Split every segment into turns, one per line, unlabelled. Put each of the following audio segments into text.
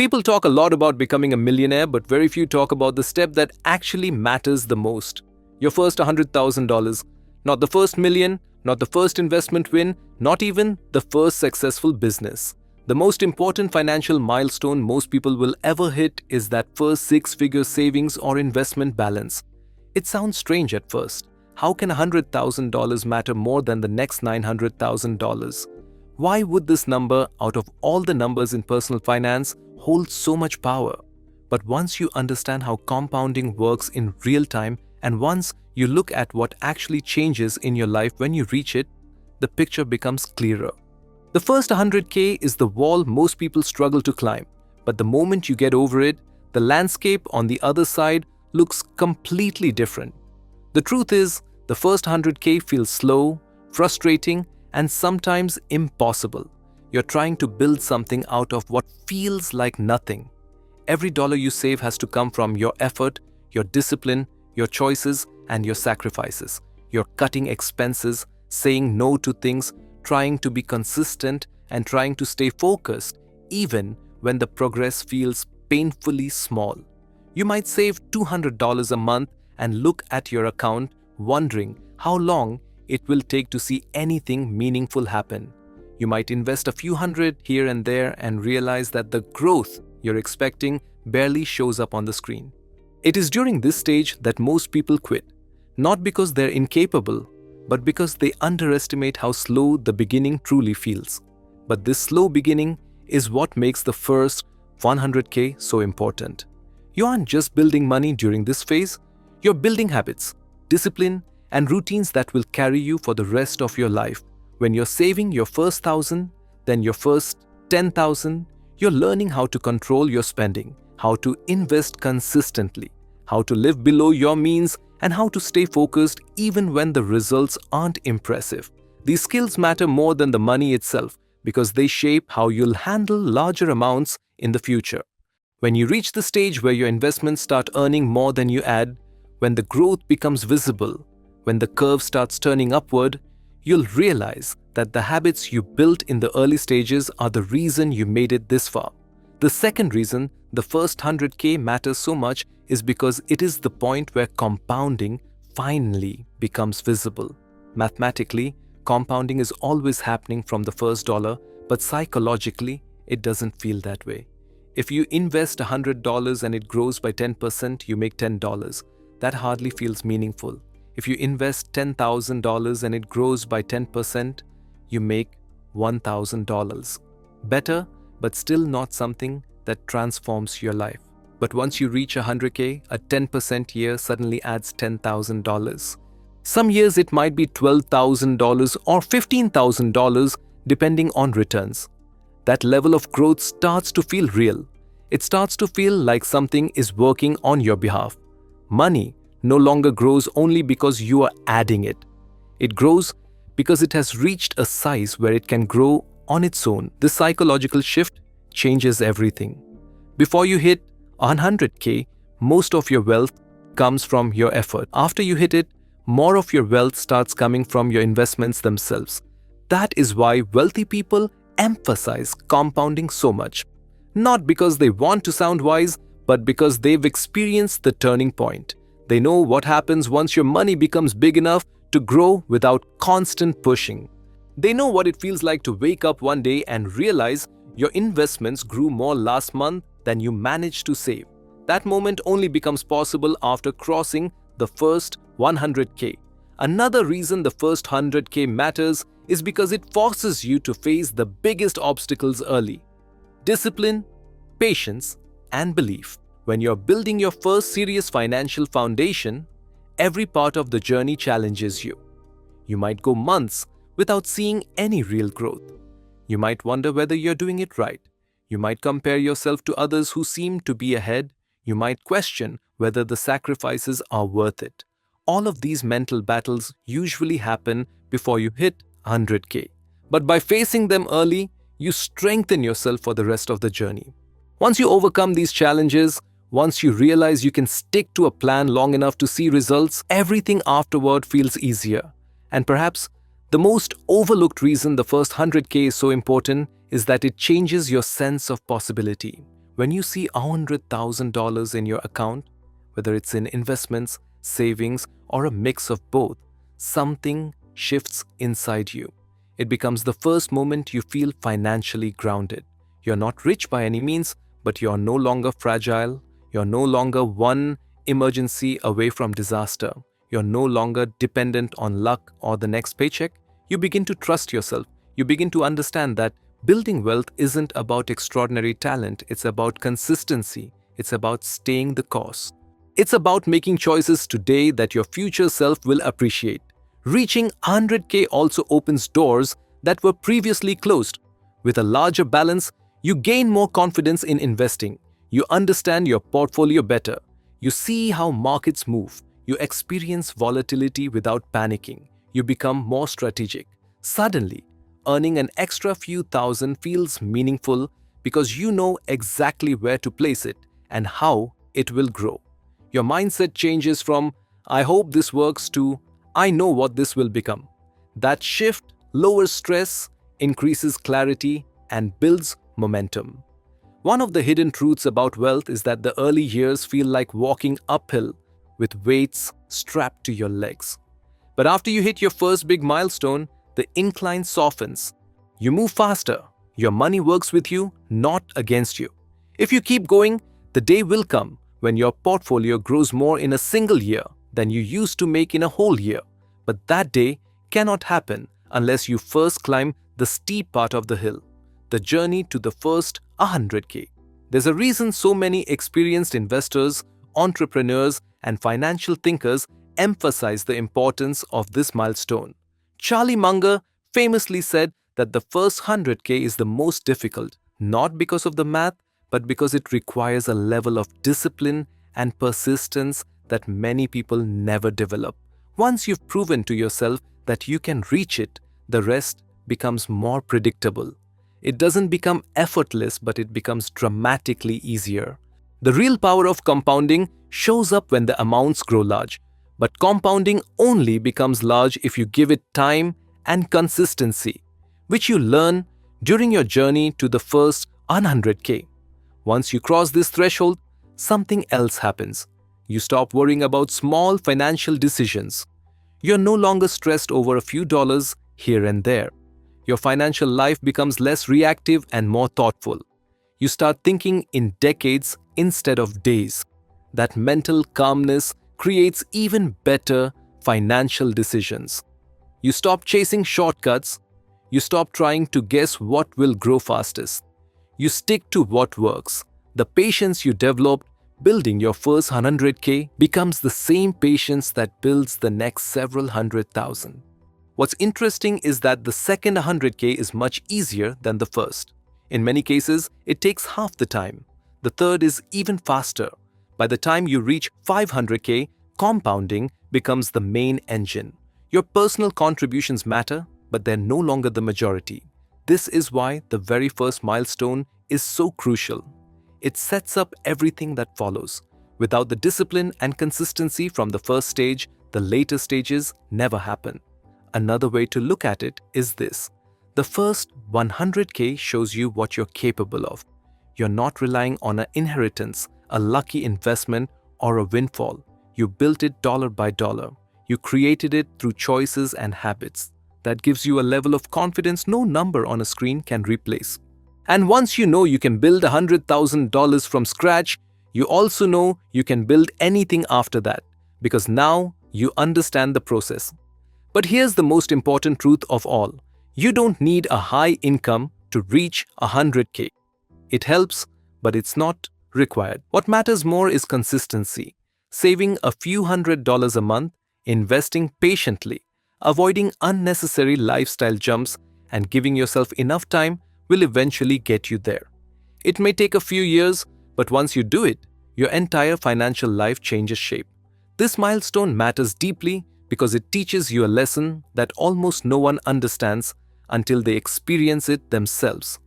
People talk a lot about becoming a millionaire, but very few talk about the step that actually matters the most. Your first $100,000. Not the first million, not the first investment win, not even the first successful business. The most important financial milestone most people will ever hit is that first six-figure savings or investment balance. It sounds strange at first. How can $100,000 matter more than the next $900,000? Why would this number, out of all the numbers in personal finance, hold so much power? But once you understand how compounding works in real time, and once you look at what actually changes in your life when you reach it, the picture becomes clearer. The first 100K is the wall most people struggle to climb, but the moment you get over it, the landscape on the other side looks completely different. The truth is, the first 100K feels slow, frustrating, and sometimes impossible. You're trying to build something out of what feels like nothing. Every dollar you save has to come from your effort, your discipline, your choices, and your sacrifices. You're cutting expenses, saying no to things, trying to be consistent, and trying to stay focused, even when the progress feels painfully small. You might save $200 a month and look at your account, wondering how long it will take to see anything meaningful happen. You might invest a few hundred here and there and realize that the growth you're expecting barely shows up on the screen. It is during this stage that most people quit, not because they're incapable, but because they underestimate how slow the beginning truly feels. But this slow beginning is what makes the first 100K so important. You aren't just building money during this phase, you're building habits, discipline, and routines that will carry you for the rest of your life. When you're saving your first 1,000, then your first 10,000, you're learning how to control your spending, how to invest consistently, how to live below your means, and how to stay focused even when the results aren't impressive. These skills matter more than the money itself because they shape how you'll handle larger amounts in the future. When you reach the stage where your investments start earning more than you add, when the growth becomes visible, when the curve starts turning upward, you'll realize that the habits you built in the early stages are the reason you made it this far. The second reason the first 100K matters so much is because it is the point where compounding finally becomes visible. Mathematically, compounding is always happening from the first dollar, but psychologically, it doesn't feel that way. If you invest $100 and it grows by 10%, you make $10. That hardly feels meaningful. If you invest $10,000 and it grows by 10%, you make $1,000. Better, but still not something that transforms your life. But once you reach 100K, a 10% year suddenly adds $10,000. Some years it might be $12,000 or $15,000 depending on returns. That level of growth starts to feel real. It starts to feel like something is working on your behalf. Money no longer grows only because you are adding it. It grows because it has reached a size where it can grow on its own. This psychological shift changes everything. Before you hit 100K, most of your wealth comes from your effort. After you hit it, more of your wealth starts coming from your investments themselves. That is why wealthy people emphasize compounding so much. Not because they want to sound wise, but because they've experienced the turning point. They know what happens once your money becomes big enough to grow without constant pushing. They know what it feels like to wake up one day and realize your investments grew more last month than you managed to save. That moment only becomes possible after crossing the first 100K. Another reason the first 100K matters is because it forces you to face the biggest obstacles early. Discipline, patience, and belief. When you're building your first serious financial foundation, every part of the journey challenges you. You might go months without seeing any real growth. You might wonder whether you're doing it right. You might compare yourself to others who seem to be ahead. You might question whether the sacrifices are worth it. All of these mental battles usually happen before you hit 100K. But by facing them early, you strengthen yourself for the rest of the journey. Once you overcome these challenges, once you realize you can stick to a plan long enough to see results, everything afterward feels easier. And perhaps the most overlooked reason the first 100K is so important is that it changes your sense of possibility. When you see $100,000 in your account, whether it's in investments, savings, or a mix of both, something shifts inside you. It becomes the first moment you feel financially grounded. You're not rich by any means, but you're no longer fragile. You're no longer one emergency away from disaster. You're no longer dependent on luck or the next paycheck. You begin to trust yourself. You begin to understand that building wealth isn't about extraordinary talent. It's about consistency. It's about staying the course. It's about making choices today that your future self will appreciate. Reaching 100K also opens doors that were previously closed. With a larger balance, you gain more confidence in investing. You understand your portfolio better. You see how markets move. You experience volatility without panicking. You become more strategic. Suddenly, earning an extra few thousand feels meaningful because you know exactly where to place it and how it will grow. Your mindset changes from, "I hope this works," to, "I know what this will become." That shift lowers stress, increases clarity, and builds momentum. One of the hidden truths about wealth is that the early years feel like walking uphill with weights strapped to your legs. But after you hit your first big milestone, the incline softens. You move faster. Your money works with you, not against you. If you keep going, the day will come when your portfolio grows more in a single year than you used to make in a whole year. But that day cannot happen unless you first climb the steep part of the hill, the journey to the first 100K. There's a reason so many experienced investors, entrepreneurs, and financial thinkers emphasize the importance of this milestone. Charlie Munger famously said that the first 100K is the most difficult, not because of the math, but because it requires a level of discipline and persistence that many people never develop. Once you've proven to yourself that you can reach it, the rest becomes more predictable. It doesn't become effortless, but it becomes dramatically easier. The real power of compounding shows up when the amounts grow large, but compounding only becomes large if you give it time and consistency, which you learn during your journey to the first 100K. Once you cross this threshold, something else happens. You stop worrying about small financial decisions. You're no longer stressed over a few dollars here and there. Your financial life becomes less reactive and more thoughtful. You start thinking in decades instead of days. That mental calmness creates even better financial decisions. You stop chasing shortcuts. You stop trying to guess what will grow fastest. You stick to what works. The patience you developed building your first 100K becomes the same patience that builds the next several 100,000. What's interesting is that the second 100K is much easier than the first. In many cases, it takes half the time. The third is even faster. By the time you reach 500K, compounding becomes the main engine. Your personal contributions matter, but they're no longer the majority. This is why the very first milestone is so crucial. It sets up everything that follows. Without the discipline and consistency from the first stage, the later stages never happen. Another way to look at it is this. The first 100K shows you what you're capable of. You're not relying on an inheritance, a lucky investment, or a windfall. You built it dollar by dollar. You created it through choices and habits. That gives you a level of confidence no number on a screen can replace. And once you know you can build $100,000 from scratch, you also know you can build anything after that, because now you understand the process. But here's the most important truth of all. You don't need a high income to reach 100K. It helps, but it's not required. What matters more is consistency. Saving a few $100s a month, investing patiently, avoiding unnecessary lifestyle jumps, and giving yourself enough time will eventually get you there. It may take a few years, but once you do it, your entire financial life changes shape. This milestone matters deeply because it teaches you a lesson that almost no one understands until they experience it themselves.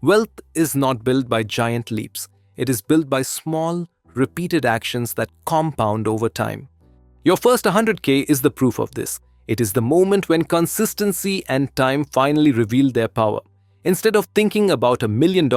Wealth is not built by giant leaps. It is built by small, repeated actions that compound over time. Your first 100K is the proof of this. It is the moment when consistency and time finally reveal their power. Instead of thinking about $1 million,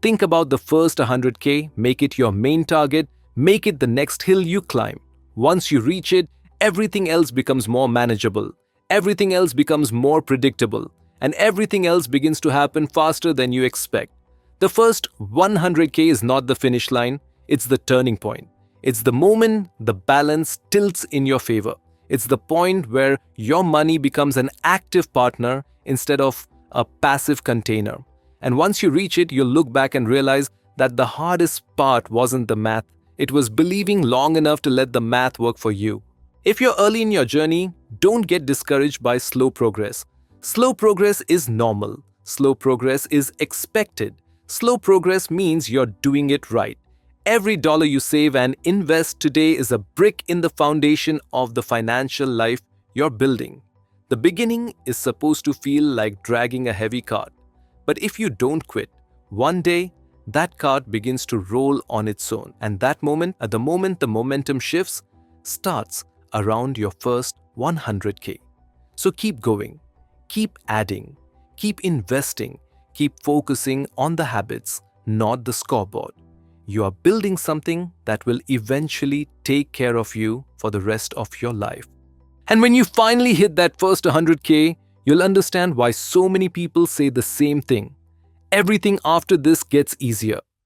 Think about the first 100K, make it your main target, make it the next hill you climb. Once you reach it, everything else becomes more manageable, everything else becomes more predictable, and everything else begins to happen faster than you expect. The first 100K is not the finish line, it's the turning point. It's the moment the balance tilts in your favor. It's the point where your money becomes an active partner instead of a passive container. And once you reach it, you'll look back and realize that the hardest part wasn't the math. It was believing long enough to let the math work for you. If you're early in your journey, don't get discouraged by slow progress. Slow progress is normal. Slow progress is expected. Slow progress means you're doing it right. Every dollar you save and invest today is a brick in the foundation of the financial life you're building. The beginning is supposed to feel like dragging a heavy cart. But if you don't quit, one day that cart begins to roll on its own. And that moment, at the moment the momentum shifts, starts around your first 100K. So keep going, keep adding, keep investing, keep focusing on the habits, not the scoreboard. You are building something that will eventually take care of you for the rest of your life. And when you finally hit that first 100K, you'll understand why so many people say the same thing. Everything after this gets easier.